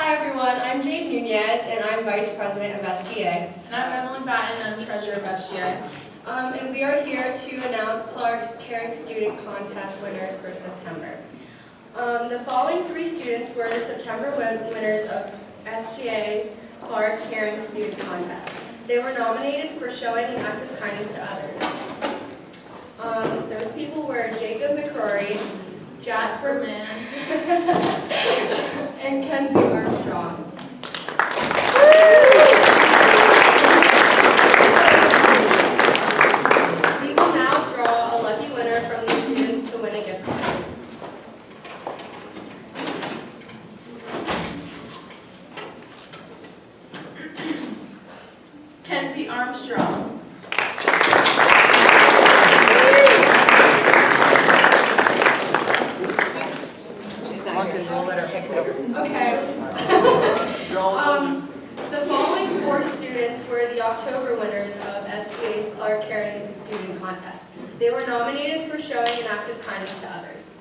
Hi everyone, I'm Jade Nunez and I'm Vice President of SGA. And I'm Emily Batten and I'm Treasurer of SGA. And we are here to announce Clark's Caring Student Contest winners for September. The following 3 students were the September winners of SGA's Clark Caring Student Contest. They were nominated for showing an act of kindness to others. Those people were Jacob McCrory, Jasper Man. and Kenzie Armstrong. We will now draw a lucky winner from these students to win a gift card. Kenzie Armstrong. Okay. The following 4 students were the October winners of SGA's Clark Caring Student Contest. They were nominated for showing an act of kindness to others.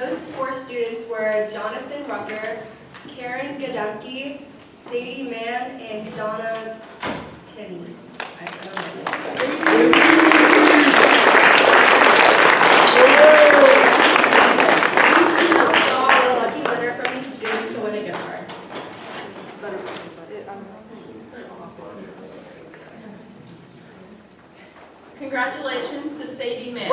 Those 4 students were Jonathan Rucker, Karen Gademke, Sadie Mann, and Donna Tinney. I don't know this. Congratulations to Sadie Mann.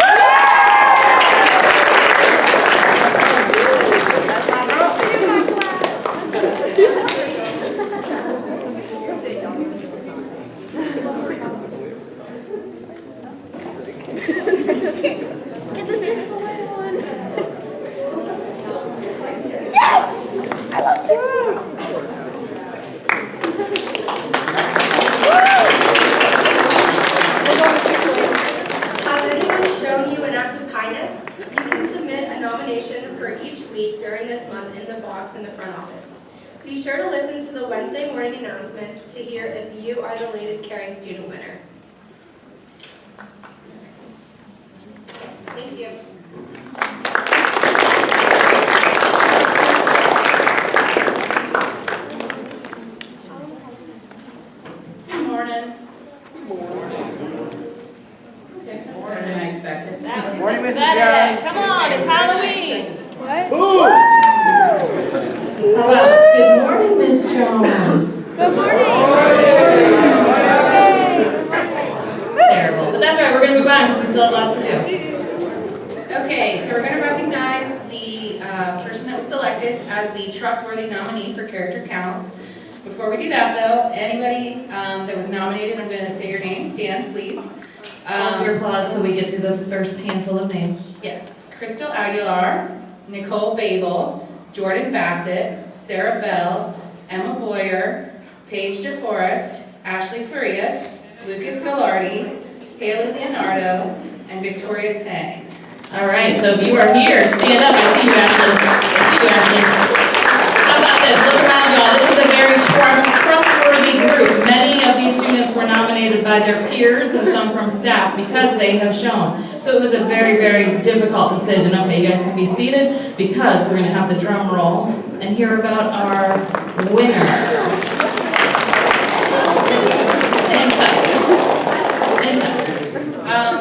For each week during this month in the box in the front office. Be sure to listen to the Wednesday morning announcements to hear if you are the latest Caring Student winner. Thank you. Good morning. Okay, that's better than I expected. Morning, Mrs. Young. Come on, it's Halloween. How about good morning, Miss Jones? Good morning. Terrible, but that's all right. We're going to move on because we still have lots to do. Okay, so we're going to recognize the person that was selected as the trustworthy nominee for Character Counts. Before we do that, though, anybody that was nominated, I'm going to say your name. Stand, please. Hold your applause till we get through the first handful of names. Yes, Crystal Aguilar, Nicole Babel, Jordan Bassett, Sarah Bell, Emma Boyer, Paige DeForest, Ashley Farias, Lucas Gallardi, Haley Leonardo, and Victoria Sang. All right, so if you are here, stand up. I see you, Ashley. How about this? Look around, y'all. This is a very trustworthy group. Many of these students were nominated by their peers and some from staff because they have shown. So it was a very, very difficult decision. Okay, you guys can be seated because we're going to have the drum roll and hear about our winner.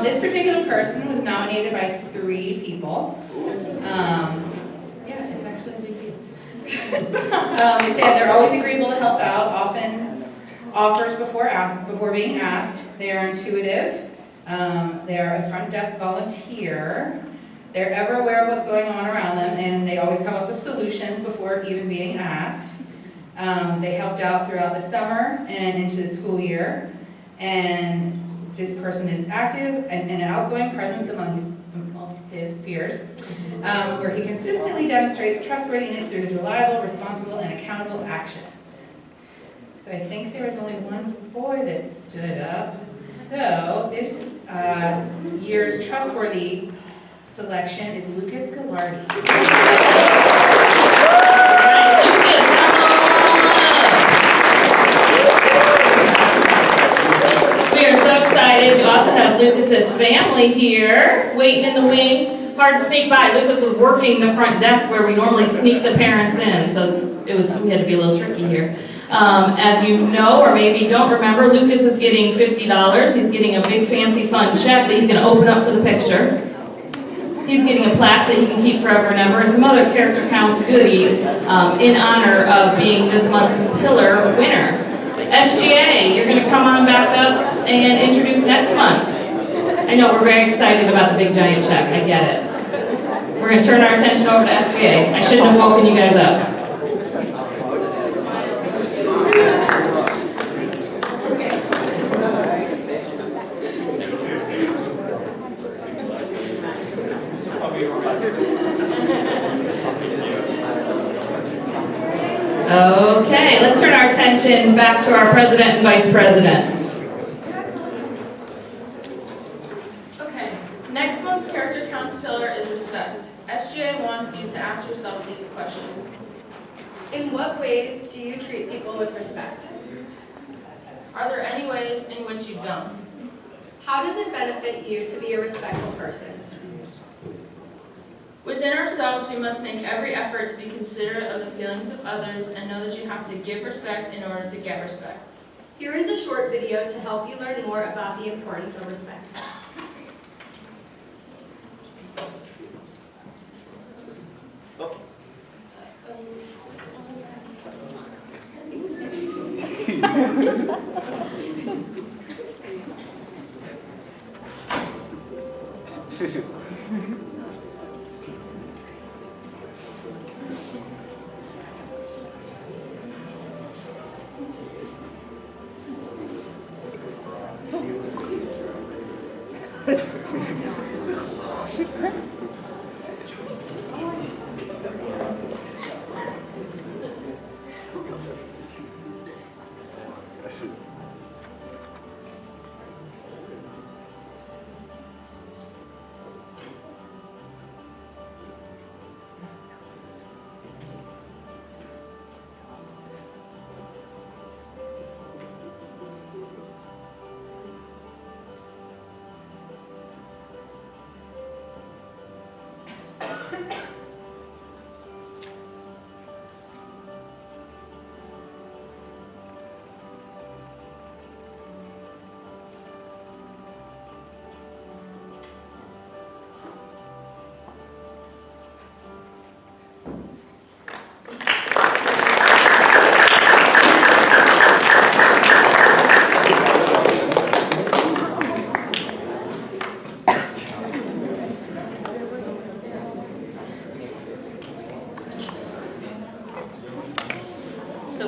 This particular person was nominated by 3 people. Yeah, it's actually a big deal. They said they're always agreeable to help out, often offers before being asked. They are intuitive. They are a front desk volunteer. They're ever aware of what's going on around them, and they always come up with solutions before even being asked. They helped out throughout the summer and into the school year. And this person is active and an outgoing presence among his peers, where he consistently demonstrates trustworthiness through his reliable, responsible, and accountable actions. So I think there was only one boy that stood up. So this year's trustworthy selection is Lucas Gallardi. We are so excited to also have Lucas's family here, waiting in the wings. hard to sneak by. Lucas was working the front desk where we normally sneak the parents in, so we had to be a little tricky here. As you know, or maybe don't remember, Lucas is getting $50. He's getting a big fancy fun check that he's gonna open up for the picture. He's getting a plaque that he can keep forever and ever, and some other character counts goodies in honor of being this month's Pillar winner. SGA, you're gonna come on back up and introduce next month. I know, we're very excited about the big giant check, I get it. We're gonna turn our attention over to SGA. I shouldn't have woken you guys up. Okay, let's turn our attention back to our president and vice president. Okay, next month's character counts pillar is respect. SGA wants you to ask yourself these questions. In what ways do you treat people with respect? Are there any ways in which you don't? How does it benefit you to be a respectful person? Within ourselves, we must make every effort to be considerate of the feelings of others and know that you have to give respect in order to get respect. Here is a short video to help you learn more about the importance of respect.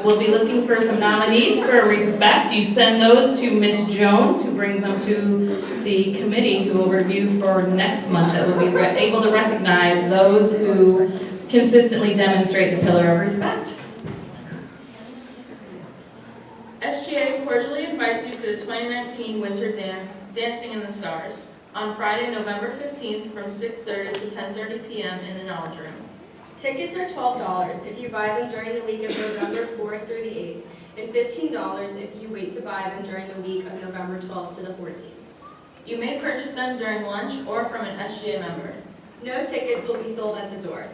We'll be looking for some nominees for respect. You send those to Ms. Jones, who brings them to the committee, who will review for next month, that will be able to recognize those who consistently demonstrate the pillar of respect. SGA cordially invites you to the 2019 Winter Dance, Dancing in the Stars, on Friday, November 15th from 6:30 to 10:30 p.m. in the Knowledge Room. Tickets are $12 if you buy them during the week of November 4th through the 8th, and $15 if you wait to buy them during the week of November 12th to the 14th. You may purchase them during lunch or from an SGA member. No tickets will be sold at the door.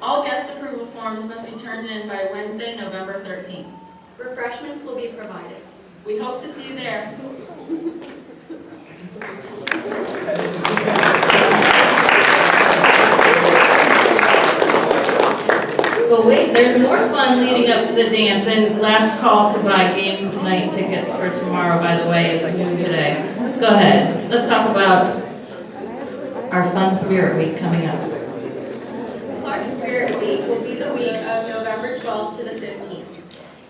All guest approval forms must be turned in by Wednesday, November 13th. Refreshments will be provided. We hope to see you there. But wait, there's more fun leading up to the dance, and last call to buy game night tickets for tomorrow, by the way, is noon today. Go ahead, let's talk about our Fun Spirit Week coming up. Clark Spirit Week will be the week of November 12th to the 15th.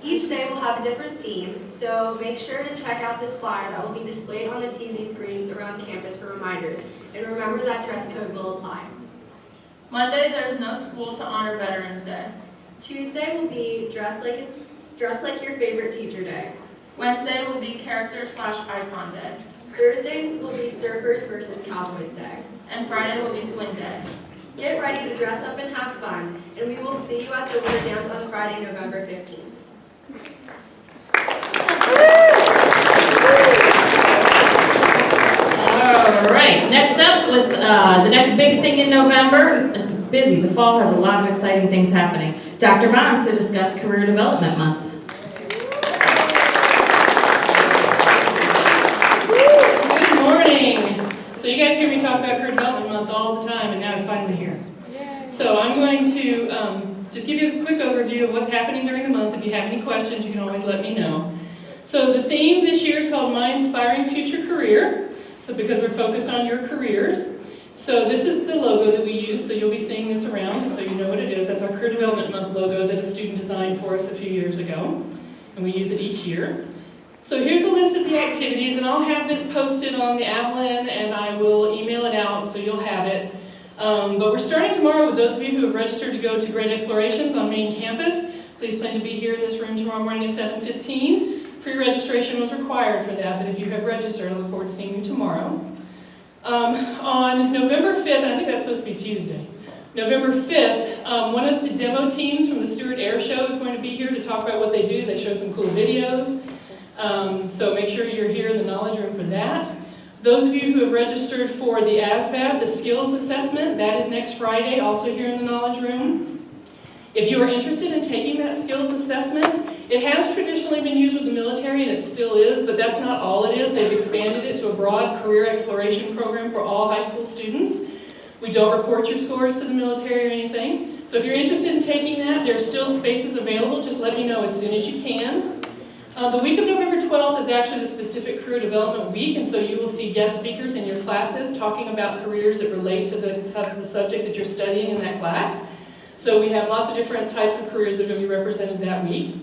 Each day will have a different theme, so make sure to check out this flyer that will be displayed on the TV screens around campus for reminders, and remember that dress code will apply. Monday, there is no school to honor Veterans Day. Tuesday will be dress like your favorite teacher day. Wednesday will be character/icon day. Thursday will be surfers versus cowboys day. And Friday will be twin day. Get ready to dress up and have fun, and we will see you at the Winter Dance on Friday, November 15th. All right. right, next up with the next big thing in November. It's busy. The fall has a lot of exciting things happening. Dr. Bonds to discuss Career Development Month. Good morning. So you guys hear me talk about Career Development Month all the time, and now it's finally here. So I'm going to just give you a quick overview of what's happening during the month. If you have any questions, you can always let me know. So the theme this year is called My Inspiring Future Career. So because we're focused on your careers. So this is the logo that we use, so you'll be seeing this around just so you know what it is. That's our Career Development Month logo that a student designed for us a few years ago, and we use it each year. So here's a list of the activities, and I'll have this posted on the Avalon, and I will email it out so you'll have it. But we're starting tomorrow with those of you who have registered to go to Great Explorations on main campus. Please plan to be here in this room tomorrow morning at 7:15. Pre-registration was required for that, but if you have registered, I look forward to seeing you tomorrow. On November 5th, and I think that's supposed to be Tuesday, November 5th, one of the demo teams from the Stewart Air Show is going to be here to talk about what they do. They show some cool videos, so make sure you're here in the knowledge room for that. Those of you who have registered for the ASVAB, the skills assessment, that is next Friday, also here in the knowledge room. If you are interested in taking that skills assessment, it has traditionally been used with the military, and it still is, but that's not all it is. They've expanded it to a broad career exploration program for all high school students. We don't report your scores to the military or anything. So if you're interested in taking that, there are still spaces available. Just let me know as soon as you can. The week of November 12th is actually the specific career development week, and so you will see guest speakers in your classes talking about careers that relate to the subject that you're studying in that class. So we have lots of different types of careers that are going to be represented that week.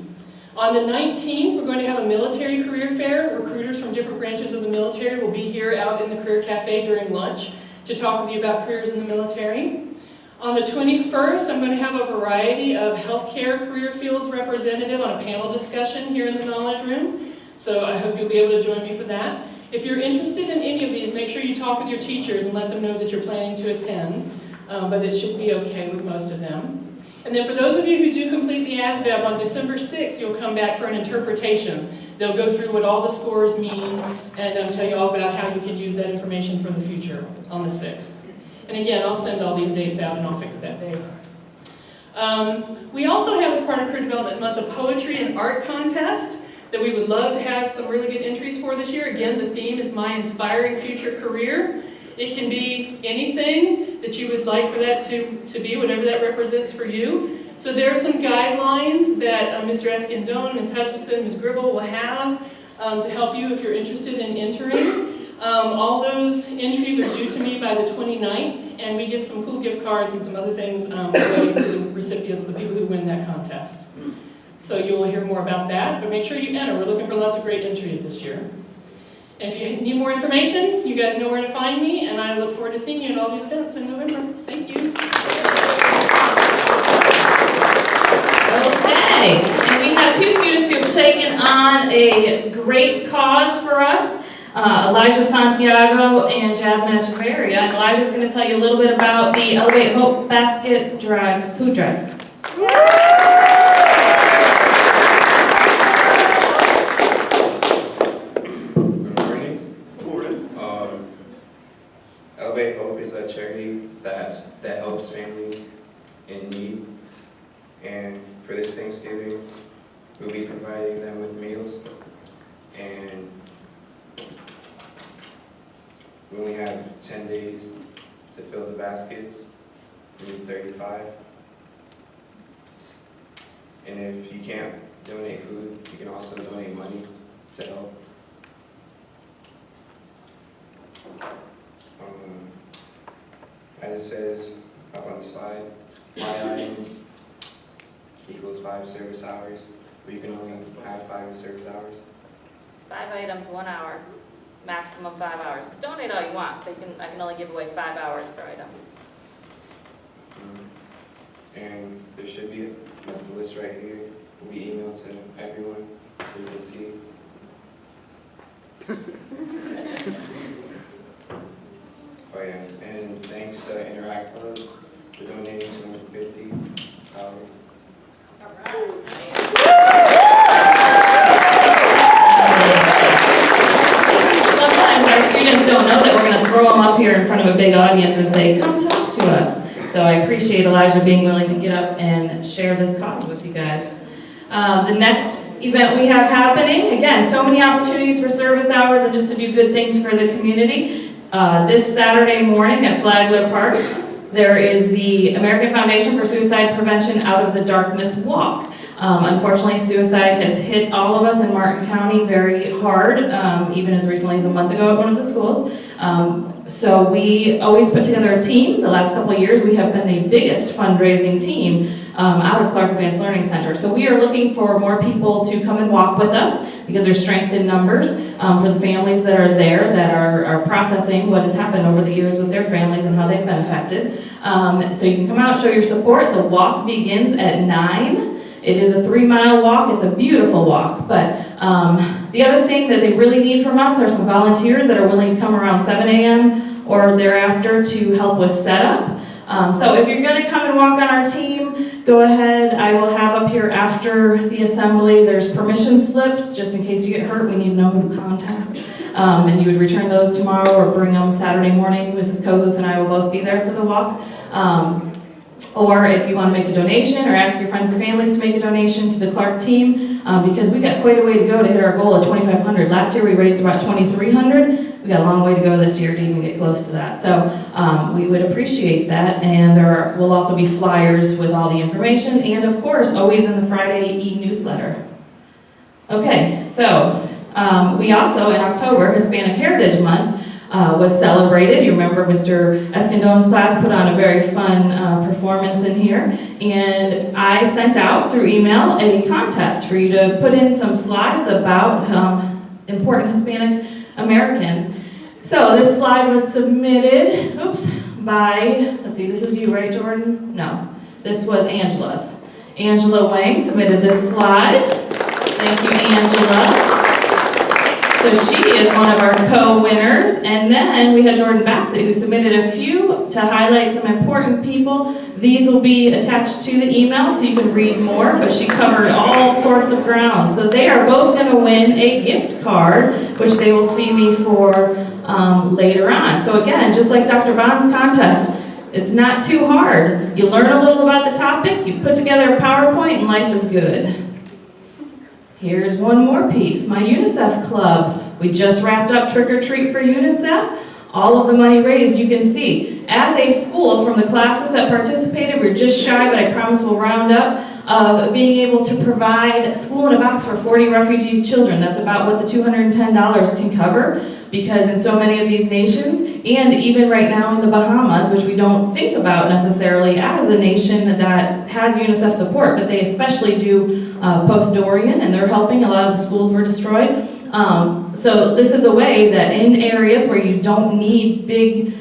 On the 19th, we're going to have a military career fair. Recruiters from different branches of the military will be here out in the Career Cafe during lunch to talk with you about careers in the military. On the 21st, I'm going to have a variety of healthcare career fields representative on a panel discussion here in the knowledge room. So I hope you'll be able to join me for that. If you're interested in any of these, make sure you talk with your teachers and let them know that you're planning to attend. But it should be okay with most of them. And then for those of you who do complete the ASVAB on December 6th, you'll come back for an interpretation. They'll go through what all the scores mean and tell you all about how you can use that information for the future on the 6th. And again, I'll send all these dates out and I'll fix that date. We also have, as part of Career Development Month, a poetry and art contest that we would love to have some really good entries for this year. Again, the theme is My Inspiring Future Career. It can be anything that you would like for that to be, whatever that represents for you. So there are some guidelines that Mr. Escandone, Ms. Hutchison, Ms. Gribble will have to help you if you're interested in entering. All those entries are due to me by the 29th, and we give some cool gift cards and some other things related to the recipients, the people who win that contest. So you will hear more about that, but make sure you enter. We're looking for lots of great entries this year. And if you need more information, you guys know where to find me, and I look forward to seeing you at all these events in November. Thank you. Okay, and we have two students who have taken on a great cause for us, Elijah Santiago and Jasmine Echeverria. And Elijah's going to tell you a little bit about the Elevate Hope Basket Drive, food drive. Elevate Hope is a charity that helps families in need, and for this Thanksgiving, we'll be providing them with meals, and we only have 10 days to fill the baskets. We need 35. And if you can't donate food, you can also donate money to help. As it says up on the slide, 5 items equals 5 service hours, but you can only have 5 service hours. 5 items, 1 hour, maximum 5 hours. But donate all you want. I can only give away 5 hours for items. And there should be a list right here. Will be emailed to everyone so you can see. Oh yeah, and thanks to Interact Club for donating $250. Sometimes our students don't know that we're going to throw them up here appreciate Elijah being willing to get up and share this cause with you guys. The next event we have happening, again, so many opportunities for service hours and just to do good things for the community. This Saturday morning at Flagler Park, there is the American Foundation for Suicide Prevention Out of the Darkness Walk. Unfortunately, suicide has hit all of us in Martin County very hard, even as recently as a month ago at one of the schools. So we always put together a team. The last couple of years, we have been the biggest fundraising team out of Clark Advanced Learning Center. So we are looking for more people to come and walk with us because there's strength in numbers for the families that are there that are processing what has happened over the years with their families and how they've been affected. So you can come out, show your support. The walk begins at 9. It is a 3-mile walk. It's a beautiful walk, but the other thing that they really need from us are some volunteers that are willing to come around 7 a.m. or thereafter to help with setup. So if you're going to come and walk on our team, go ahead. I will have up here after the assembly, there's permission slips, just in case you get hurt, we need to know who to contact. And you would return those tomorrow or bring them Saturday morning. Mrs. Koguth and I will both be there for the walk. Or if you want to make a donation or ask your friends and families to make a donation to the Clark team, because we got quite a way to go to hit our goal of $2,500. Last year we raised about $2,300. We got a long way to go this year to even get close to that. So we would appreciate that, and there will also be flyers with all the information, and of course, always in the Friday e-newsletter. Okay, so we also, in October, Hispanic Heritage Month, was celebrated. You remember Mr. Escondone's class put on a very fun performance in here, and I sent out through email a contest for you to put in some slides about important Hispanic Americans. So this slide was submitted, by, let's see, this is you, right, Jordan? No, this was Angela's. Angela Wang submitted this slide. Thank you, Angela. So she is one of our co-winners, and then we had Jordan Bassett who submitted a few to highlight some important people. These will be attached to the email so you can read more, but she covered all sorts of ground. So they are both going to win a gift card, which they will see me for later on. So again, just like Dr. Bond's contest, it's not too hard. You learn a little about the topic, you put together a PowerPoint, and life is good. Here's one more piece, my UNICEF club. We just wrapped up Trick or Treat for UNICEF. All of the money raised, you can see. As a school, from the classes that participated, we're just shy, but I promise we'll round up, of being able to provide school in a box for 40 refugee children. That's about what the $210 can cover, because in so many of these nations, and even right now in the Bahamas, which we don't think about necessarily as a nation that has UNICEF support, but they especially do post-Dorian, and they're helping. A lot of the schools were destroyed. So this is a way that in areas where you don't need big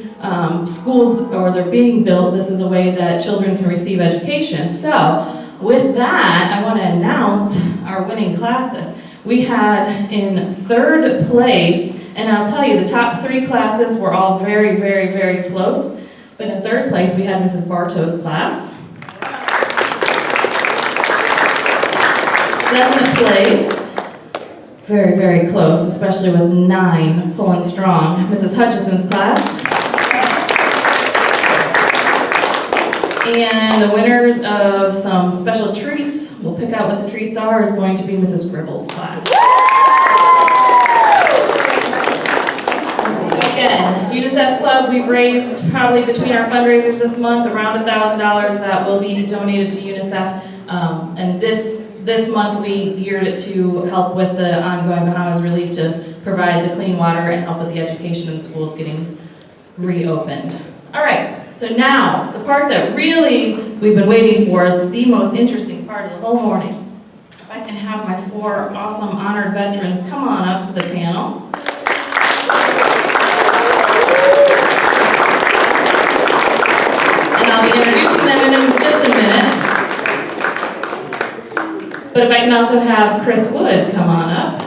schools or they're being built, this is a way that children can receive education. So with that, I want to announce our winning classes. We had in 3rd place, and I'll tell you, the top 3 classes were all very, very, very close. But in 3rd place, we had Mrs. Bartow's class. 7th place, very, very close, especially with 9 pulling strong, Mrs. Hutchison's class. And the winners of some special treats, we'll pick out what the treats are, is going to be Mrs. Gribble's class. So again, UNICEF Club, we've raised probably between our fundraisers this month around $1,000 that will be donated to UNICEF. And this month we geared it to help with the ongoing Bahamas relief to provide the clean water and help with the education in the schools getting reopened. All right, so now the part that really we've been waiting for, the most interesting part of the whole morning. If I can have my 4 awesome honored veterans come on up to the panel. And I'll be introducing them in just a minute. But if I can also have Chris Wood come on up.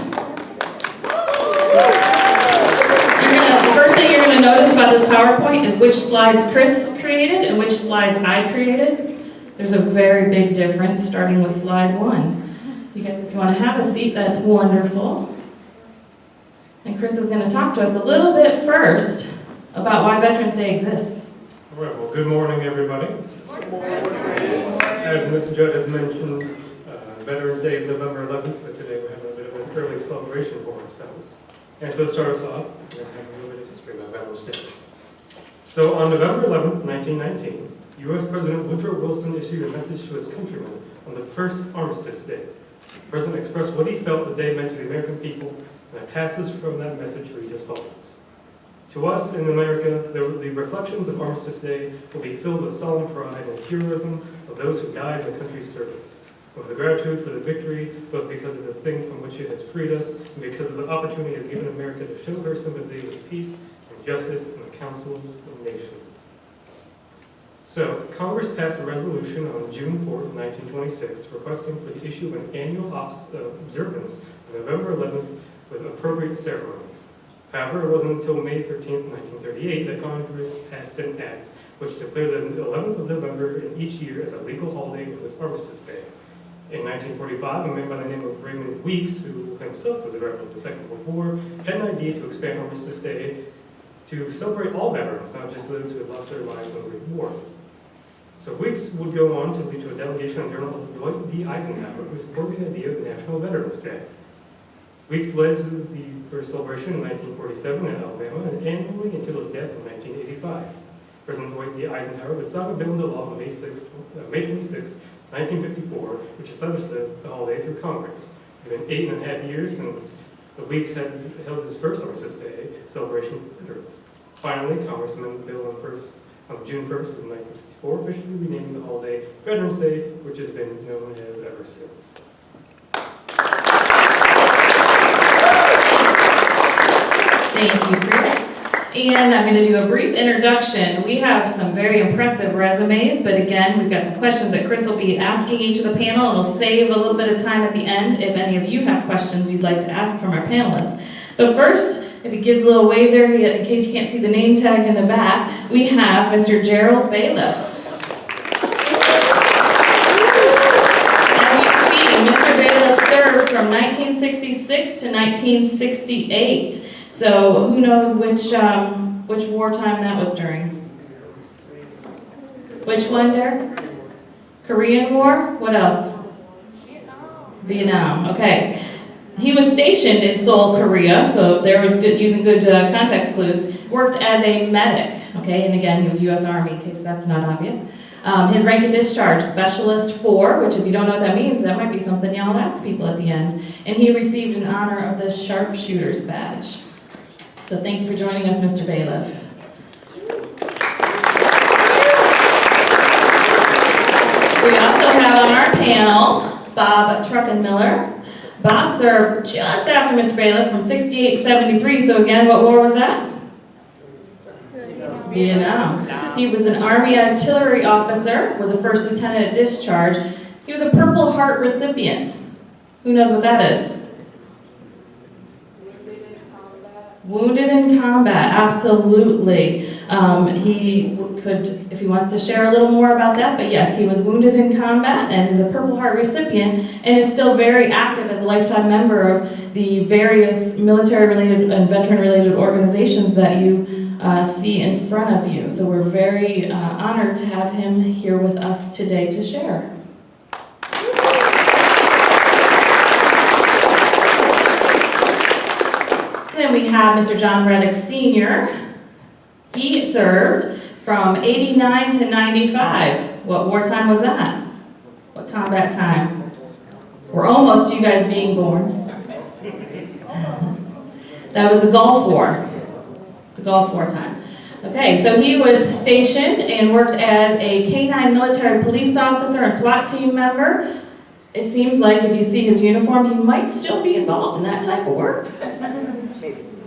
The first thing you're going to notice about this PowerPoint is which slides Chris created and which slides I created. There's a very big difference starting with slide 1. You guys, if you want to have a seat, that's wonderful. And Chris is going to talk to us a little bit first about why Veterans Day exists. right, well, good morning, everybody. As Ms. Judd has mentioned, Veterans Day is November 11th, but today we're having a bit of an early celebration for ourselves. And so to start us off, we're going to have a little bit of history about Veterans Day. So on November 11th, 1919, U.S. President Woodrow Wilson issued a message to his countrymen on the first Armistice Day. The President expressed what he felt the day meant to the American people, and a passage from that message reads as follows. To us in America, the reflections of Armistice Day will be filled with solemn pride and heroism of those who died in the country's service, and with gratitude for the victory, both because of the thing from which it has freed us, and because of the opportunity it has given America to show her sympathy with peace and justice in the councils of nations. So, Congress passed a resolution on June 4th, 1926, requesting for the issue of an annual observance of November 11th with appropriate ceremonies. However, it wasn't until May 13th, 1938 that Congress passed an act which declared the 11th of November in each year as a legal holiday known as Armistice Day. In 1945, a man by the name of Raymond Weeks, who himself was a veteran of the Second World War, had an idea to expand Armistice Day to celebrate all veterans, not just those who had lost their lives in the Great War. So Weeks would go on to lead to a delegation of General Dwight D. Eisenhower, who supported the idea of National Veterans Day. Weeks led to the first celebration in 1947 in Alabama and annually until his death in 1985. President Dwight D. Eisenhower would sign a bill into law on May 26, 1954, which established the holiday through Congress. It had been 8.5 years since the Weeks had held his first Armistice Day celebration for veterans. Finally, Congress amended the bill on June 1st of 1954, officially renaming the holiday Veterans Day, which has been known as ever since. Thank you, Chris. And I'm going to do a brief introduction. We have some very impressive resumes, but again, we've got some questions that Chris will be asking each of the panel, and we'll save a little bit of time at the end if any of you have questions you'd like to ask from our panelists. But first, if he gives a little wave there, in case you can't see the name tag in the back, we have Mr. Gerald Bailiff. As you see, Mr. Bailiff served from 1966 to 1968. So who knows which wartime that was during? Which one, Derek? Korean War? What else? Vietnam. Okay. He was stationed in Seoul, Korea, so there was good, using good context clues. Worked as a medic, okay, and again, he was U.S. Army, in case that's not obvious. His rank and discharge, Specialist 4, which if you don't know what that means, that might be something y'all ask people at the end. And he received an honor of the Sharpshooter's Badge. So thank you for joining us, Mr. Bailiff. We also have on our panel, Bob Truckenmiller. Bob served just after Mr. Bailiff from 68 to 73, so again, what war was that? Vietnam. He was an Army artillery officer, was a first lieutenant at discharge. He was a Purple Heart recipient. Who knows what that is? Wounded in combat, absolutely. He could, if he wants to share a little more about that, but yes, he was wounded in combat and is a Purple Heart recipient and is still very active as a lifetime member of the various military-related and veteran-related organizations that you see in front of you. So we're very honored to have him here with us today to share. Then we have Mr. John Reddick Sr. He served from 89 to 95. What wartime was that? What combat time? We're almost to you guys being born. That was the Gulf War. The Gulf War time. Okay, so he was stationed and worked as a K-9 military police officer and SWAT team member. It seems like if you see his uniform, he might still be involved in that type of work.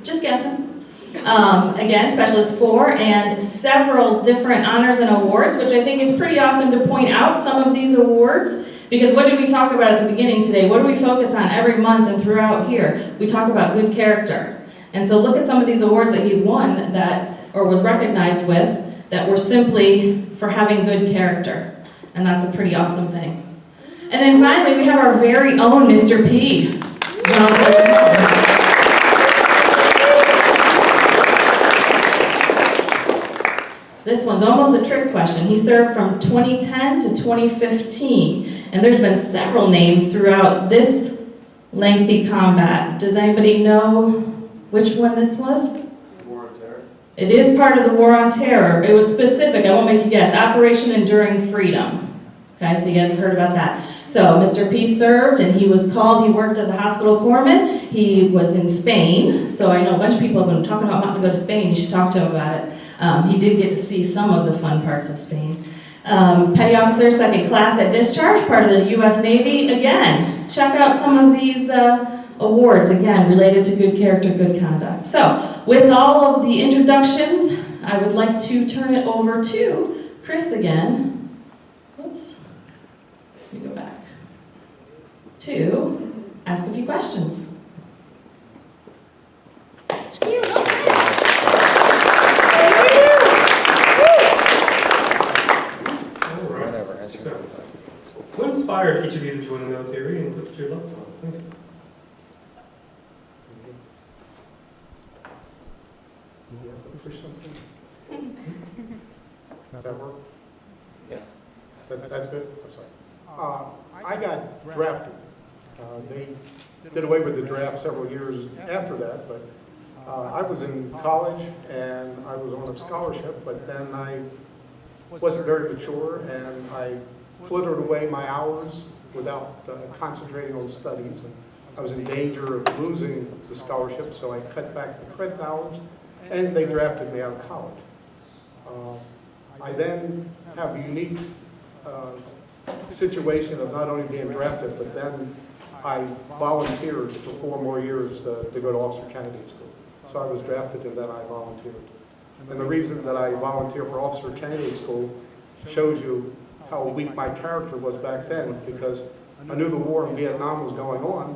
Just guessing. Again, Specialist 4 and several different honors and awards, which I think is pretty awesome to point out some of these awards. Because what did we talk about at the beginning today? What do we focus on every month and throughout here? We talk about good character. And so look at some of these awards that he's won that, or was recognized with, that were simply for having good character. And that's a pretty awesome thing. And then finally, we have our very own Mr. P. This one's almost a trick question. He served from 2010 to 2015, and there's been several names throughout this lengthy combat. Does anybody know which one this was? War on Terror. It is part of the War on Terror. It was specific, I won't make you guess, Operation Enduring Freedom. Okay, so you guys have heard about that. So Mr. P served, and he was called, he worked as a hospital corpsman. He was in Spain, so I know a bunch of people have been talking about wanting to go to Spain. You should talk to him about it. He did get to see some of the fun parts of Spain. Petty officer, second class at discharge, part of the U.S. Navy. Again, check out some of these awards, again, related to good character, good conduct. So, with all of the introductions, I would like to turn it over to Chris again. Oops. Let me go back. To ask a few questions. So, what inspired each of you to join the military, and what did your loved ones think? Push something. Does that work? Yeah. That's good? I'm sorry. I got drafted. They did away with the draft several years after that, but I was in college and I was on a scholarship, but then I wasn't very mature and I flittered away my hours without concentrating on studies. And I was in danger of losing the scholarship, so I cut back the credit hours and they drafted me out of college. I then have a unique situation of not only being drafted, but then I volunteered for 4 more years to go to officer candidate school. So I was drafted and then I volunteered. And the reason that I volunteered for officer candidate school shows you how weak my character was back then, because I knew the war in Vietnam was going on,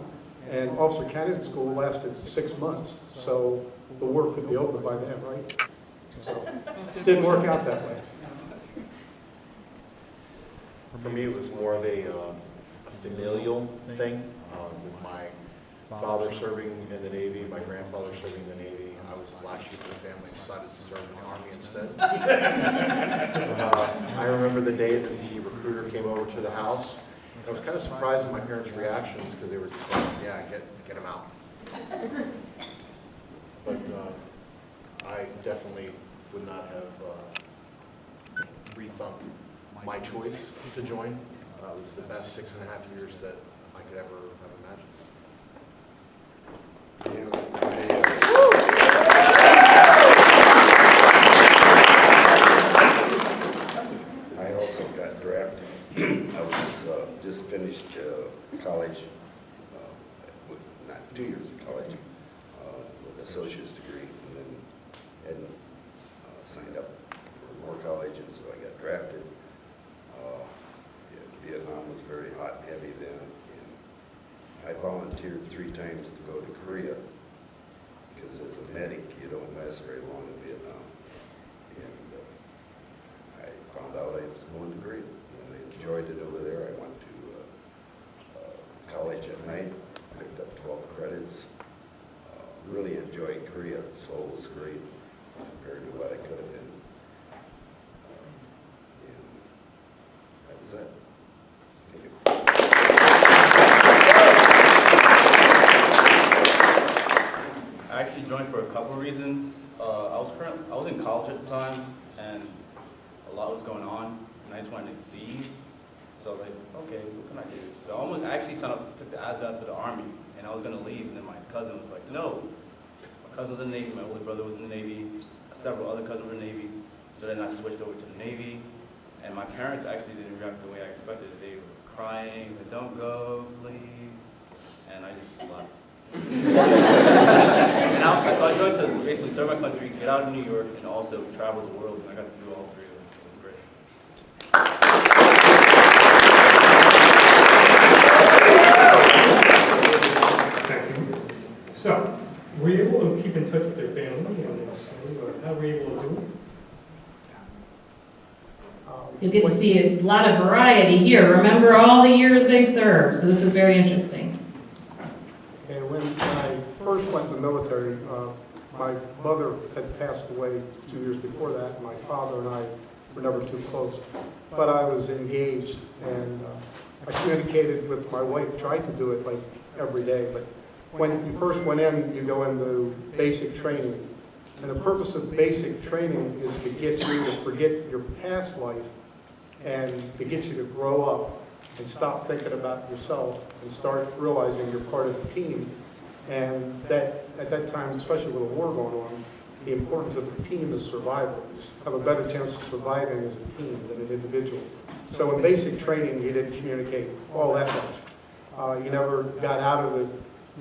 and officer candidate school lasted 6 months. So the war could be over by then, right? So it didn't work out that way. For me, it was more of a familial thing. With my father serving in the Navy, my grandfather serving in the Navy, I was the black sheep of the family, decided to serve in the Army instead. I remember the day that the recruiter came over to the house. I was kind of surprised at my parents' reactions, because they were just like, yeah, get him out. But I definitely would not have rethunk my choice to join. It was the best 6.5 years that I could ever have imagined. I also got drafted. I was just finished college, not 2 years of college, with an associate's degree, and then hadn't signed up for more college, and so I got drafted. Vietnam was very hot and heavy then, and I volunteered 3 times to go to Korea, because as a medic, you don't last very long in Vietnam. And I found out I was going to Korea, and I enjoyed it over there. I went to college at night, picked up 12 credits, really enjoyed Korea. Seoul was great compared to what I could have been. And that was it. Thank you. I actually joined for a couple of reasons. I was in college at the time, and a lot was going on, and I just wanted to leave. So I was like, okay, what can I do? So I actually signed up, took the ASVAB for the Army, and I was going to leave, and then my cousin was like, no. My cousin was in the Navy, my older brother was in the Navy, several other cousins were in the Navy. So then I switched over to the Navy, and my parents actually didn't react the way I expected. They were crying, like, don't go, please. And I just left. So I joined to basically serve my country, get out of New York, and also travel the world, and I got to do all 3 of them. It was great. Thank you. So, were you able to keep in touch with your family, or how were you able to do it? You'll get to see a lot of variety here. Remember all the years they served, so this is very interesting. And when I first went in the military, My mother had passed away 2 years before that, and my father and I were never too close. But I was engaged, and I communicated with my wife, tried to do it like every day. But when you first went in, you go into basic training. And the purpose of basic training is to get you to forget your past life and to get you to grow up and stop thinking about yourself and start realizing you're part of the team. And that, at that time, especially with a war going on, the importance of the team is survival. You have a better chance of surviving as a team than an individual. So in basic training, you didn't communicate all that much. You never got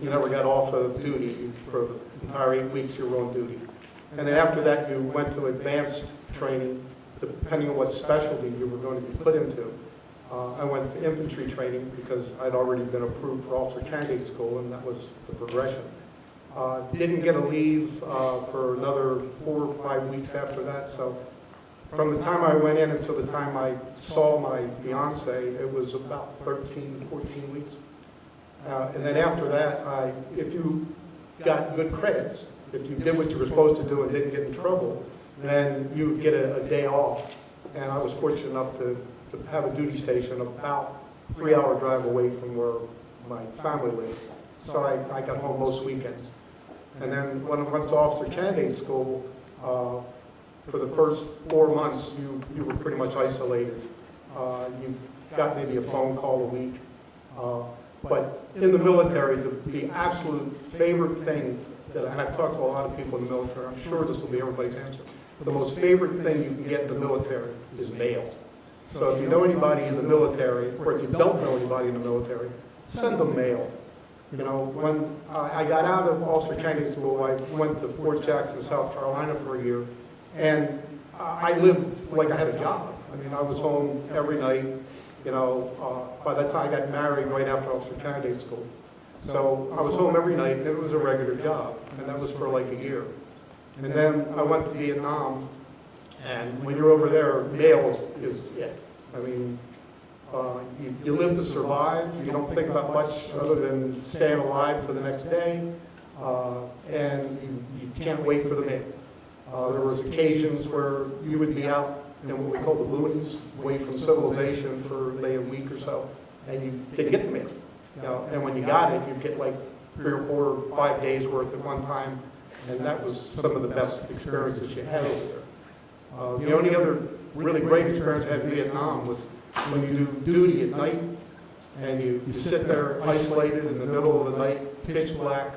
you never got off of duty. For the entire 8 weeks you were on duty. And then after that, you went to advanced training, depending on what specialty you were going to be put into. I went to infantry training because I'd already been approved for officer candidate school, and that was the progression. Didn't get a leave for another 4 or 5 weeks after that. So from the time I went in until the time I saw my fiance, it was about 13, 14 weeks. And then after that, if you got good credits, if you did what you were supposed to do and didn't get in trouble, then you would get a day off. And I was fortunate enough to have a duty station about a 3-hour drive away from where my family lived. So I got home most weekends. And then when I went to officer candidate school, for the first 4 months, you were pretty much isolated. You got maybe a phone call a week. But in the military, the absolute favorite thing and I've talked to a lot of people in the military, I'm sure this will be everybody's answer. The most favorite thing you can get in the military is mail. So if you know anybody in the military, or if you don't know anybody in the military, send them mail. You know, when I got out of officer candidate school, I went to Fort Jackson, South Carolina for a year, and I lived like I had a job. I mean, I was home every night. You know, by the time I got married right after officer candidate school. So I was home every night, and it was a regular job, and that was for like a year. And then I went to Vietnam, and when you're over there, mail is it. I mean, you live to survive. You don't think about much other than staying alive for the next day, and you can't wait for the mail. There was occasions where you would be out in what we call the boonies, away from civilization for a week or so, and you didn't get the mail. You know, and when you got it, you'd get like 3 or 4 or 5 days worth at one time, and that was some of the best experiences you had over there. The only other really great experience I had in Vietnam was when you do duty at night, and you sit there isolated in the middle of the night, pitch black.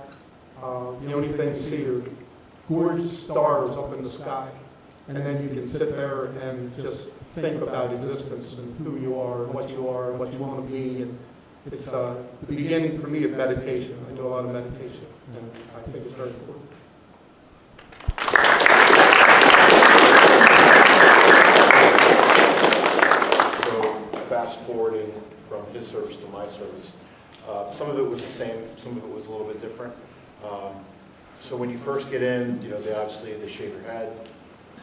The only thing you see are gorgeous stars up in the sky, and then you can sit there and just think about existence and who you are and what you want to be. And it's the beginning for me of meditation. I do a lot of meditation, and I think it's very important. So fast forwarding from his service to my service, some of it was the same, some of it was a little bit different. So when you first get in, you know, they shave your head.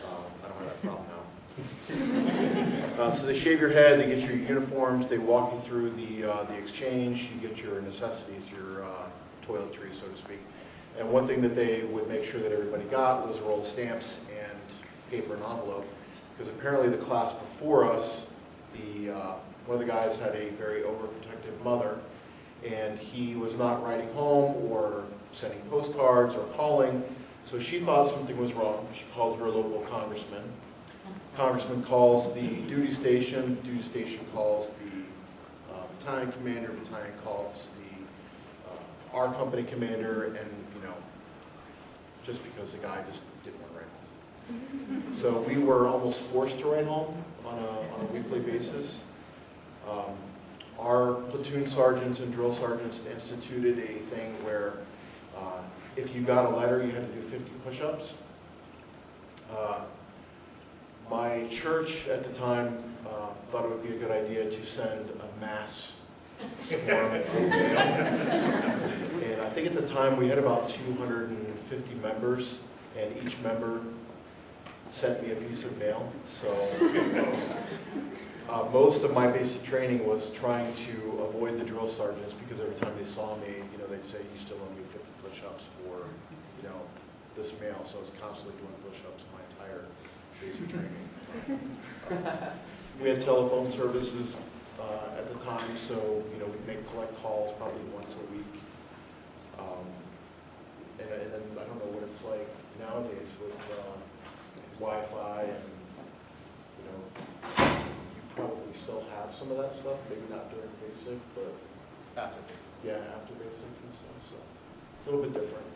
I don't have that problem now. So they shave your head, they get your uniforms, they walk you through the exchange, you get your necessities, your toiletries, so to speak. And one thing that they would make sure that everybody got was a roll of stamps and paper and envelope, because apparently the class before us, one of the guys had a very overprotective mother, and he was not writing home or sending postcards or calling, so she thought something was wrong. She called her local congressman. Congressman calls the duty station calls the battalion commander, battalion calls our company commander, and you know, just because the guy just didn't want to write home. So we were almost forced to write home on a weekly basis. Our platoon sergeants and drill sergeants instituted a thing where if you got a letter, you had to do 50 push-ups. My church at the time thought it would be a good idea to send a mass swarm of mail. And I think at the time we had about 250 members, and each member sent me a piece of mail. So most of my basic training was trying to avoid the drill sergeants, because every time they saw me, you know, they'd say, "You still owe me 50 push-ups for, you know, this mail, so I was constantly doing push-ups my entire basic training. We had telephone services at the time, so we'd make collect calls probably once a week. And then I don't know what it's like nowadays with Wi-Fi, and you probably still have some of that stuff, maybe not during basic, but After. yeah, after basic and stuff, so a little bit different.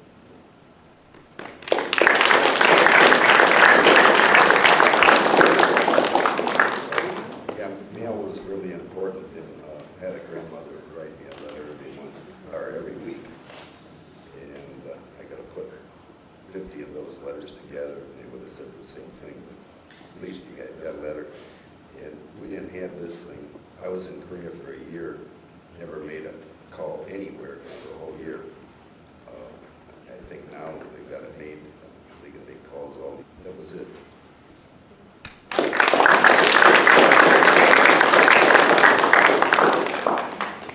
Yeah, mail was really important, and had a grandmother write me a letter every week. And I got to put 50 of those letters together, and they would have said the same thing, but at least you got a letter. And we didn't have this thing. I was in Korea for a year, never made a call anywhere for a whole year. I think now they've got it made, they can make calls all, that was it.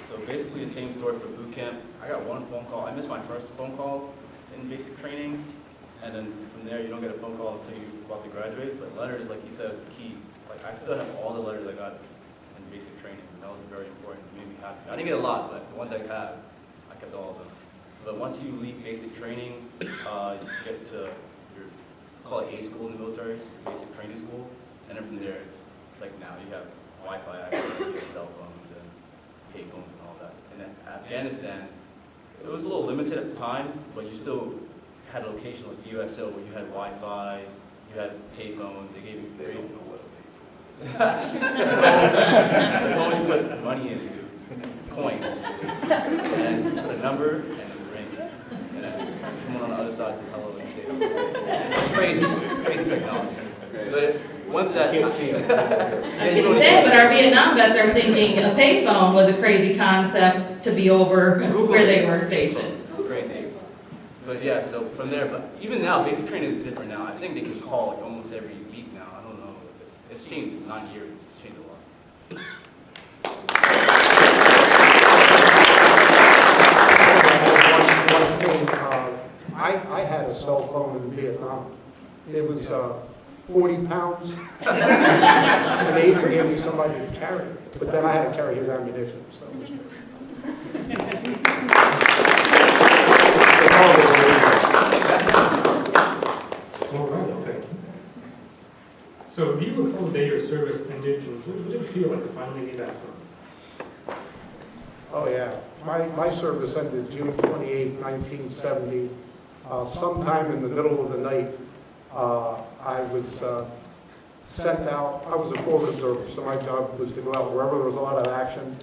So basically the same story for boot camp. I got one phone call. I missed my first phone call in basic training, and then from there you don't get a phone call until you're about to graduate. But letters, like he said, is the key. Like I still have all the letters I got in basic training. That was very important. It made me happy. I didn't get a lot, but the ones I had, I kept all of them. But once you leave basic training, you get to call it A school in the military, basic training school, and then from there it's like now you have Wi-Fi access, you have cell phones and payphones and all that. And then Afghanistan, it was a little limited at the time, but you still had a location like USO where you had Wi-Fi, you had payphones, they gave you They free. don't know what a It's a phone you put money into, coins, and put a number and it rings. And then someone on the other side said hello and you say hello. It's crazy, crazy technology. But once that Can't see it. I was gonna say, but our Vietnam vets are thinking a payphone was a crazy concept to be over where they were stationed. It's crazy. But yeah, so from there, but even now, basic training is different now. I think they can call like almost every week now. I don't know. It's changed in 9 years. It's changed a lot. One thing, I had a cell phone in Vietnam. It was 40 pounds. And they even gave me somebody to carry it. But then I had to carry his ammunition, so. All right, thank you. So do you recall the day your service ended, and what did it feel like to finally be back home? Oh, yeah. My service ended June 28, 1970. Sometime in the middle of the night, I was sent out. I was a forward observer, so my job was to go out wherever there was a lot of action.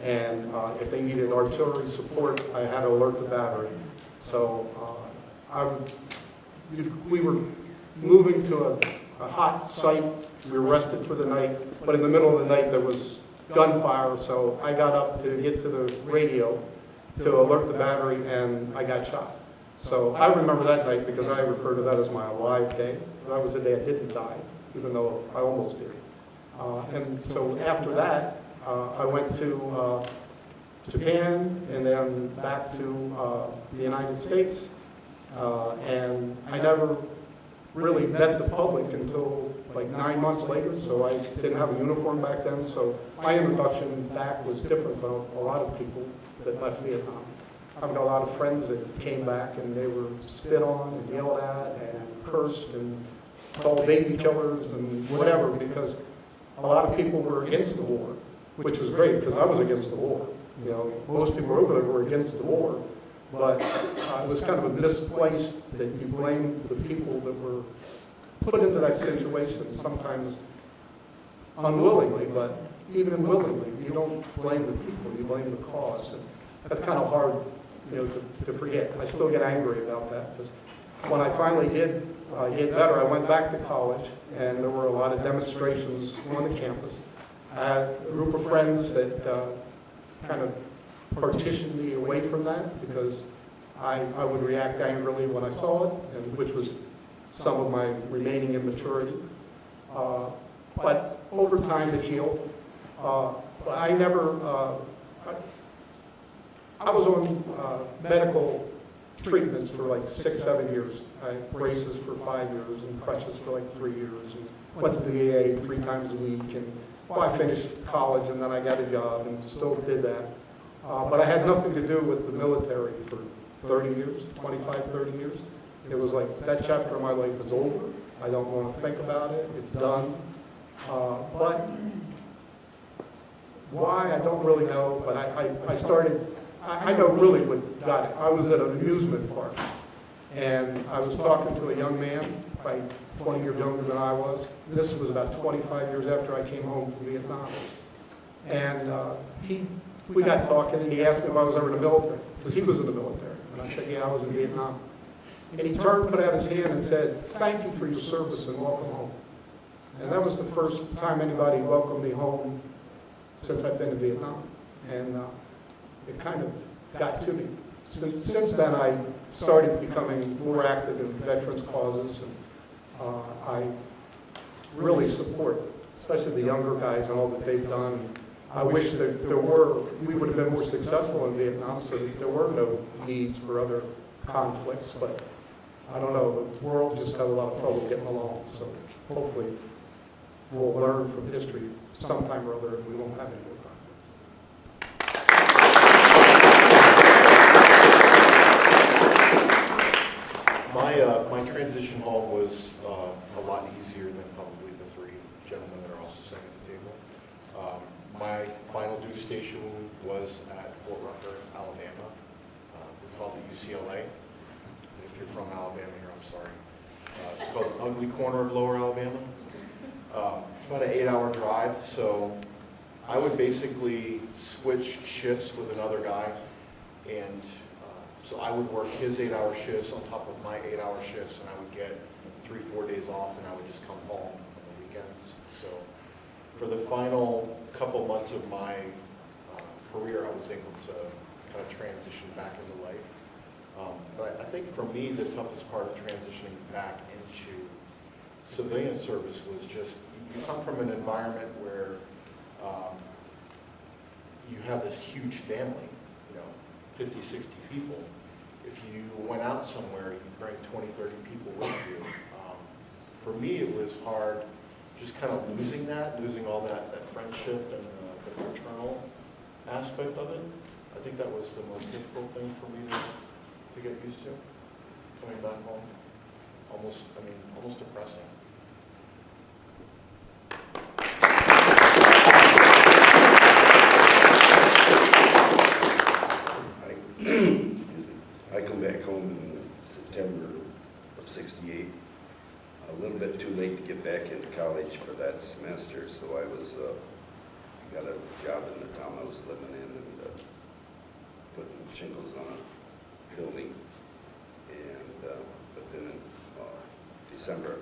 And if they needed artillery support, I had to alert the battery. So we were moving to a hot site. We were rested for the night, but in the middle of the night there was gunfire, so I got up to get to the radio to alert the battery, and I got shot. So I remember that night because I refer to that as my alive day. That was the day I didn't die, even though I almost did. And so after that, I went to Japan and then back to the United States. And I never really met the public until like 9 months later, so I didn't have a uniform back then. So my introduction back was different than a lot of people that left Vietnam. I've got a lot of friends that came back and they were spit on and yelled at and cursed and called baby killers and whatever, because a lot of people were against the war, which was great because I was against the war. You know, most people over there were against the war, but it was kind of a misplaced that you blame the people that were put into that situation, sometimes unwillingly, but even willingly. You don't blame the people, you blame the cause. And that's kind of hard, you know, to forget. I still get angry about that, because when I finally did get better, I went back to college, and there were a lot of demonstrations on the campus. I had a group of friends that kind of partitioned me away from that, because I would react angrily when I saw it, and which was some of my remaining immaturity. But over time it healed. I never, I was on medical treatments for like 6, 7 years. I had braces for 5 years and crutches for like 3 years. And went to the VA 3 times a week. And well, I finished college and then I got a job and still did that. But I had nothing to do with the military for 30 years, 25, 30 years. It was like that chapter of my life is over. I don't want to think about it. It's done. But why, I don't really know. But I started, I know really what got it. I was at an amusement park. And I was talking to a young man, probably 20 years younger than I was. This was about 25 years after I came home from Vietnam. And we got talking, and he asked me if I was ever in the military, because he was in the military. And I said, yeah, I was in Vietnam. And he turned, put out his hand, and said, thank you for your service and welcome home. And that was the first time anybody welcomed me home since I've been in Vietnam. And it kind of got to me. Since then, I started becoming more active in veterans' causes, and I really support, especially the younger guys and all that they've done. I wish that we would have been more successful in Vietnam so that there were no needs for other conflicts, but I don't know, the world just had a lot of trouble getting along, so hopefully we'll learn from history sometime or other and we won't have any more conflicts. My transition home was a lot easier than probably the 3 gentlemen that are also sitting at the table. My final duty station was at Fort Rucker, Alabama. We called it UCLA. If you're from Alabama here, I'm sorry. It's called the Ugly Corner of Lower Alabama. It's about an 8-hour drive, so I would basically switch shifts with another guy, and so I would work his 8-hour shifts on top of my 8-hour shifts, and I would get 3-4 days off, and I would just come home on the weekends. So for the final couple months of my career, I was able to kind of transition back into life. But I think for me, the toughest part of transitioning back into civilian service was just, you come from an environment where you have this huge family, 50, 60 people. If you went out somewhere, you bring 20, 30 people with you. For me, it was hard just kind of losing all that friendship and the fraternal aspect of it. I think that was the most difficult thing for me to get used to, coming back home. Almost depressing. Excuse me. I come back home in September of '68. A little bit too late to get back into college for that semester, so I was got a job in the town I was living in and putting shingles on a building. And but then in December, I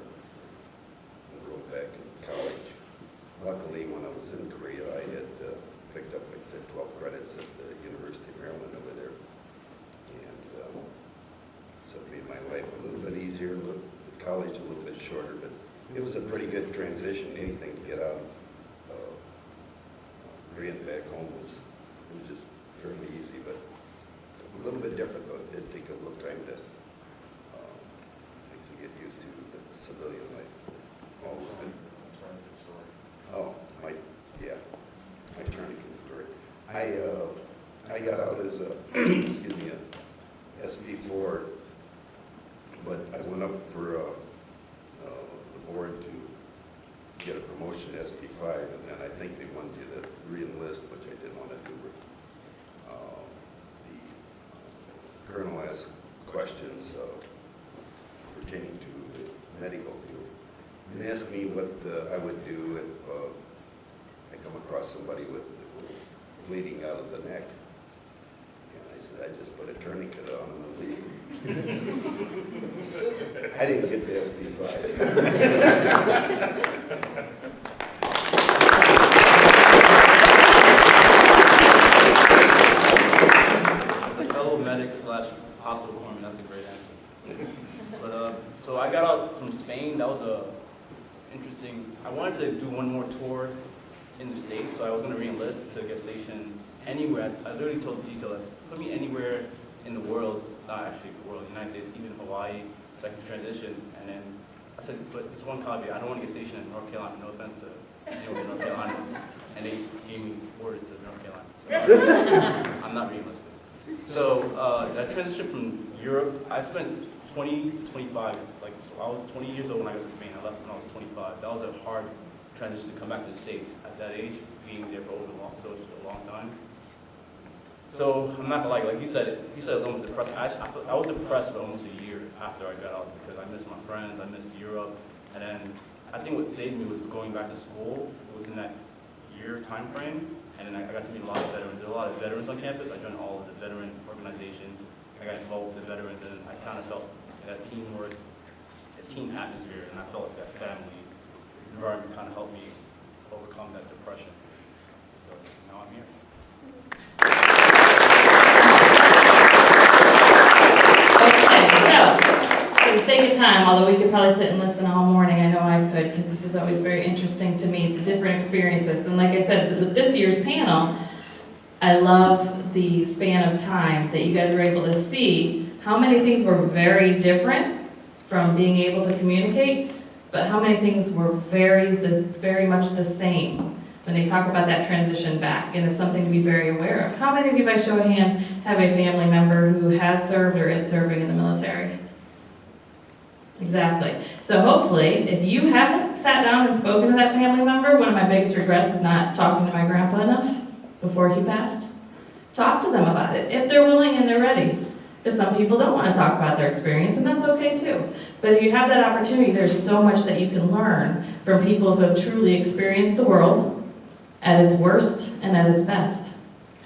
enrolled back in college. Luckily, when I was in Korea, I had picked up, like I said, 12 credits at the University of Maryland over there. And so it made my life a little bit easier, college a little bit shorter, but it was a pretty good transition. Anything to get out of Korea and back home was just fairly easy, but a little bit different though. It did take a little time to get used to the civilian life. All was good. Oh, my tourniquet story. I got out as a, excuse me, a SB4, but I went up for the board to get a promotion to SB5, and then I think they wanted you to re-enlist, which I didn't want to do. The colonel asked questions pertaining to the medical field, and asked me what I would do if I come across somebody with bleeding out of the neck. And I said, I just put a tourniquet on and leave. I didn't get the SB5. Fellow medic / hospital corpsman, that's a great answer. But so I got out from Spain. That was interesting. I wanted to do one more tour in the States, so I was going to re-enlist to get stationed anywhere. I literally told the detail, put me anywhere in the world, not actually the world, the United States, even Hawaii, so I can transition. And then I said, but there's one caveat, I don't want to get stationed in North Carolina, no offense to anyone in North Carolina. And they gave me orders to North Carolina. So I'm not re-enlisted. So that transition from Europe, I spent 20 to 25, like so I was 20 years old when I got to Spain. I left when I was 25. That was a hard transition to come back to the States at that age, being there for a long time. So I'm not gonna lie, like he said it was almost depressing. I was depressed for almost a year after I got out because I missed my friends, I missed Europe, and then I think what saved me was going back to school within that year time frame, and then I got to meet a lot of veterans. There were a lot of veterans on campus. I joined all of the veteran organizations. I got involved with the veterans, and I kind of felt that teamwork, a team atmosphere, and I felt like that family environment kind of helped me overcome that depression. So now I'm here. For the sake of time, although we could probably sit and listen all morning, I know I could, because this is always very interesting to me, the different experiences. And like I said, with this year's panel, I love the span of time that you guys were able to see how many things were very different from being able to communicate, but how many things were very much the same when they talk about that transition back, and it's something to be very aware of. How many of you, by show of hands, have a family member who has served or is serving in the military? Exactly. So hopefully, if you haven't sat down and spoken to that family member, one of my biggest regrets is not talking to my grandpa enough before he passed. Talk to them about it, if they're willing and they're ready. Because some people don't want to talk about their experience, and that's okay too. But if you have that opportunity, there's so much that you can learn from people who have truly experienced the world at its worst and at its best.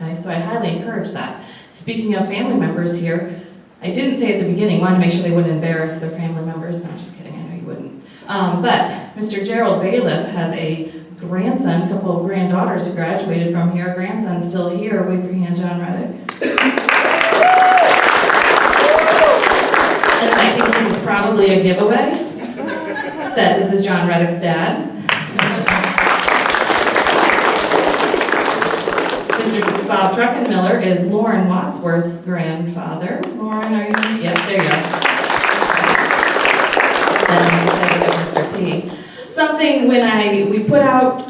Okay, so I highly encourage that. Speaking of family members here, I didn't say at the beginning, wanted to make sure they wouldn't embarrass their family members. No, I'm just kidding, I know you wouldn't. But Mr. Gerald Bailiff has a grandson, a couple of granddaughters who graduated from here. Our grandson's still here. Wave your hand, John Reddick. And I think this is probably a giveaway that this is John Reddick's dad. Mr. Bob Truckenmiller is Lauren Wadsworth's grandfather. Lauren, are you? Yep, there you go. Then Mr. P. Something when we put out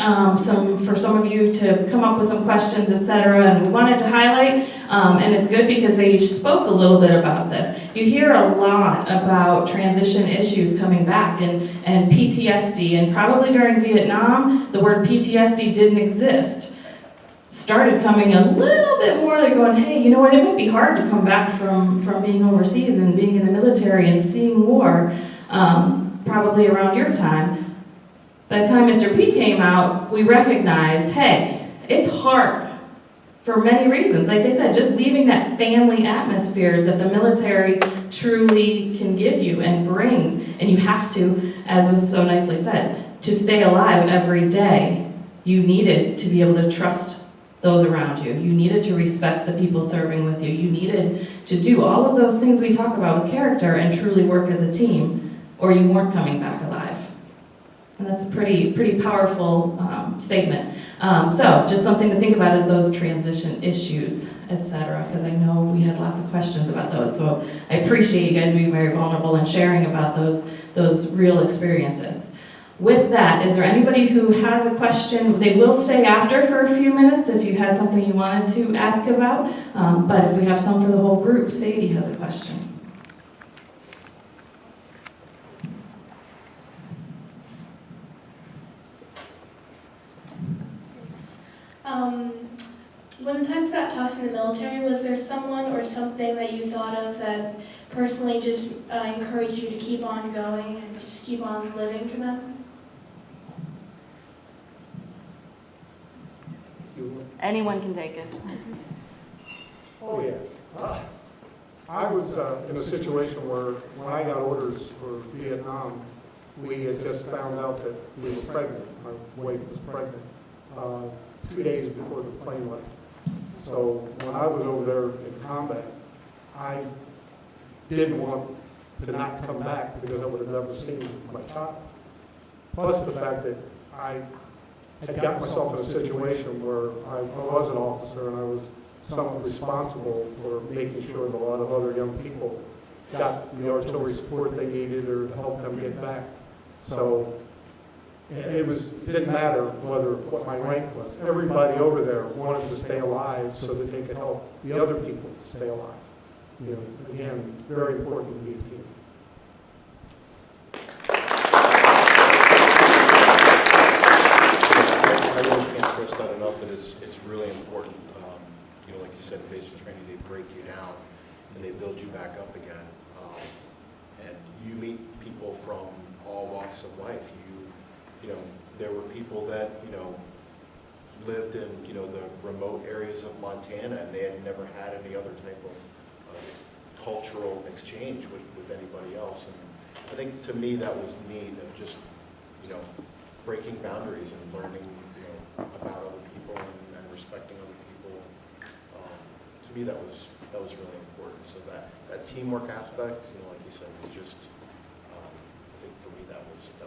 for some of you to come up with some questions, etc., and we wanted to highlight, and it's good because they each spoke a little bit about this. You hear a lot about transition issues coming back and PTSD, and probably during Vietnam, the word PTSD didn't exist. Started coming a little bit more like going, hey, you know what, it might be hard to come back from being overseas and being in the military and seeing war, probably around your time. By the time Mr. P came out, we recognized, hey, it's hard for many reasons. Like they said, just leaving that family atmosphere that the military truly can give you and brings, and you have to, as was so nicely said, to stay alive every day, you needed to be able to trust those around you. You needed to respect the people serving with you. You needed to do all of those things we talk about with character and truly work as a team, or you weren't coming back alive. And that's a pretty powerful statement. So just something to think about is those transition issues, etc., because I know we had lots of questions about those. So I appreciate you guys being very vulnerable and sharing about those real experiences. With that, is there anybody who has a question? They will stay after for a few minutes if you had something you wanted to ask about. But if we have some for the whole group, Sadie has a question. When the times got tough in the military, was there someone or something that you thought of that personally just encouraged you to keep on going and just keep on living for them? Anyone can take it. Oh, yeah. I was in a situation where when I got orders for Vietnam, we had just found out that we were pregnant. My wife was pregnant 2 days before the plane left. So when I was over there in combat, I didn't want to not come back because I would have never seen my child. Plus the fact that I had got myself in a situation where I was an officer and I was somewhat responsible for making sure that a lot of other young people got the artillery support they needed or to help them get back. So it didn't matter what my rank was. Everybody over there wanted to stay alive so that they could help the other people to stay alive. You know, again, very important to be a team. I really can't stress that enough, that it's really important. You know, like you said, in basic training, they break you down and they build you back up again. And you meet people from all walks of life. You know, there were people that, you know, lived in, you know, the remote areas of Montana, and they had never had any other type of cultural exchange with anybody else. And I think, to me, that was neat, of just, you know, breaking boundaries and learning, you know, about other people and respecting other people. To me, that was really important. So that teamwork aspect, you know, like you said, was just, I think for me, that was huge.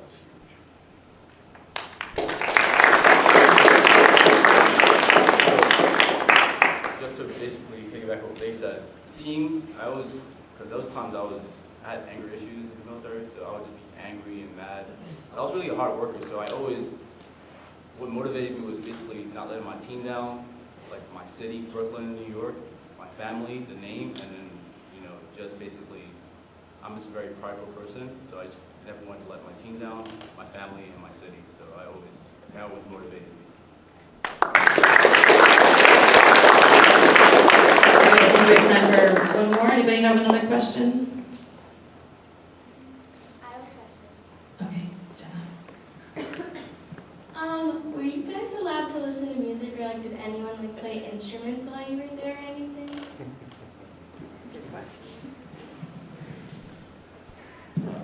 Just to basically piggyback on what they said, the team, because those times I had anger issues in the military, so I would just be angry and mad. I was really a hard worker, so what motivated me was basically not letting my team down, like my city, Brooklyn, New York, my family, the name, and then, you know, just basically, I'm just a very prideful person, so I just never wanted to let my team down, my family, and my city, so that always motivated me. I think we have time for one more. Anybody have another question? I have a question. Okay, Jenna. Were you guys allowed to listen to music, or like did anyone like play instruments while you were there or anything? Good question.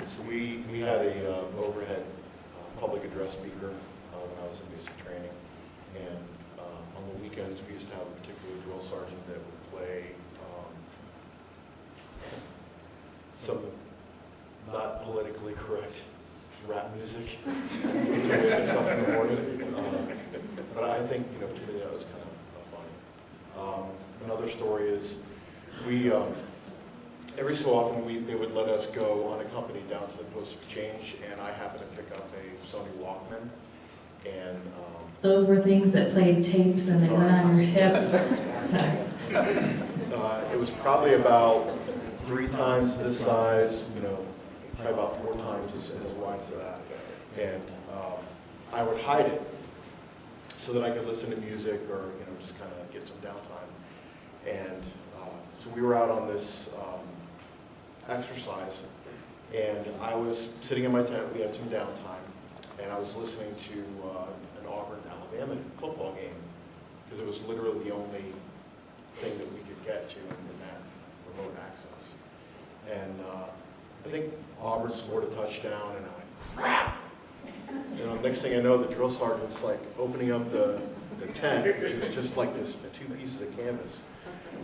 So we had a overhead public address speaker when I was in basic training, and on the weekends we used to have a particular drill sergeant that would play some not politically correct rap music until we had something in the morning. But I think, you know, for me that was kind of fun. Another story is we. Every so often, they would let us go unaccompanied down to the Post Exchange, and I happened to pick up a Sony Walkman, and Those were things that played tapes and they went on your hip. Sorry. It was probably about 3 times this size, you know, probably about 4 times as wide as that, and I would hide it so that I could listen to music or, you know, just kind of get some downtime. And so we were out on this exercise, and I was sitting in my tent. We had some downtime, and I was listening to an Auburn, Alabama football game, because it was literally the only thing that we could get to in that remote access. And I think Auburn scored a touchdown, and I went, crap! You know, next thing I know, the drill sergeant's like opening up the tent, which is just like this 2 pieces of canvas.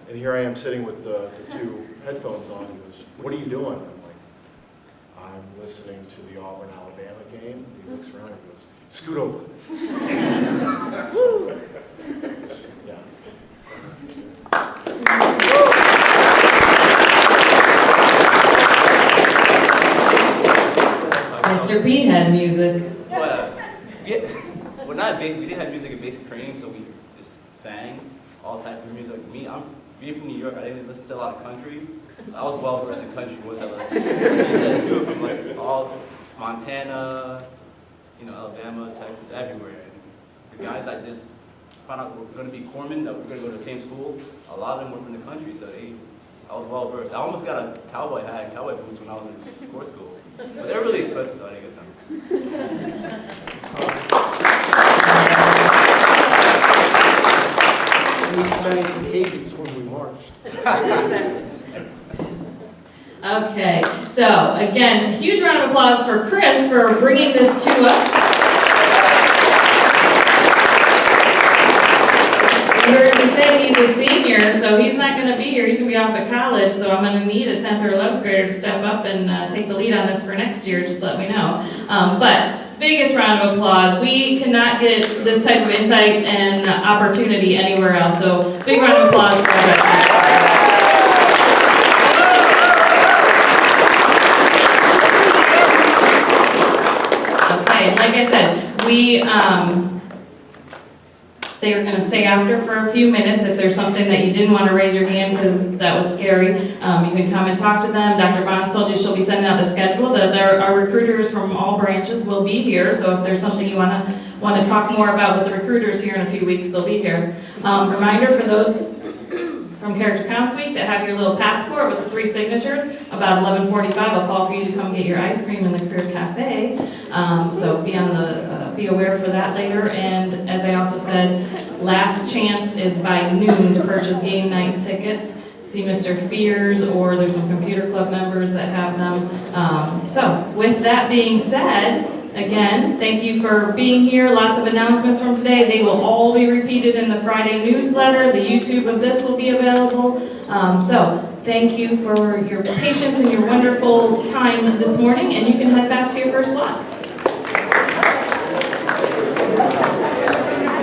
And here I am sitting with the 2 headphones on. He goes, "What are you doing?" I'm like, "I'm listening to the Auburn, Alabama game." He looks around and goes, "Scoot over." So, yeah. Mr. P had music. We did have music in basic training, so we just sang all type of music. Being from New York, I didn't listen to a lot of country. I was well versed in country once I left. She said we were from like all Montana, you know, Alabama, Texas, everywhere. And the guys I just found out were going to be corpsmen, that we were going to go to the same school. A lot of them were from the country, so I was well versed. I almost got a cowboy hat and cowboy boots when I was in court school, but they're really expensive, so I didn't get them. We sang Hades when we marched. Okay, so again, a huge round of applause for Chris for bringing this to us. We said he's a senior, so he's not going to be here. He's going to be off at college, so I'm going to need a 10th or 11th grader to step up and take the lead on this for next year. Just let me know. But biggest round of applause. We cannot get this type of insight and opportunity anywhere else, so big round of applause for our veterans. Okay, and like I said, they are going to stay after for a few minutes. If there's something that you didn't want to raise your hand because that was scary, you can come and talk to them. Dr. Bonds told you she'll be sending out the schedule. Our recruiters from all branches will be here, so if there's something you want to talk more about with the recruiters here in a few weeks, they'll be here. Reminder for those from Character Counts Week that have your little passport with the 3 signatures, about 11:45, I'll call for you to come get your ice cream in the Career Cafe. So be aware for that later. And as I also said, last chance is by noon to purchase game night tickets. See Mr. Fears, or there's some computer club members that have them. So with that being said, again, thank you for being here. Lots of announcements from today. They will all be repeated in the Friday newsletter. The YouTube of this will be available. So thank you for your patience and your wonderful time this morning, and you can head back to your first block.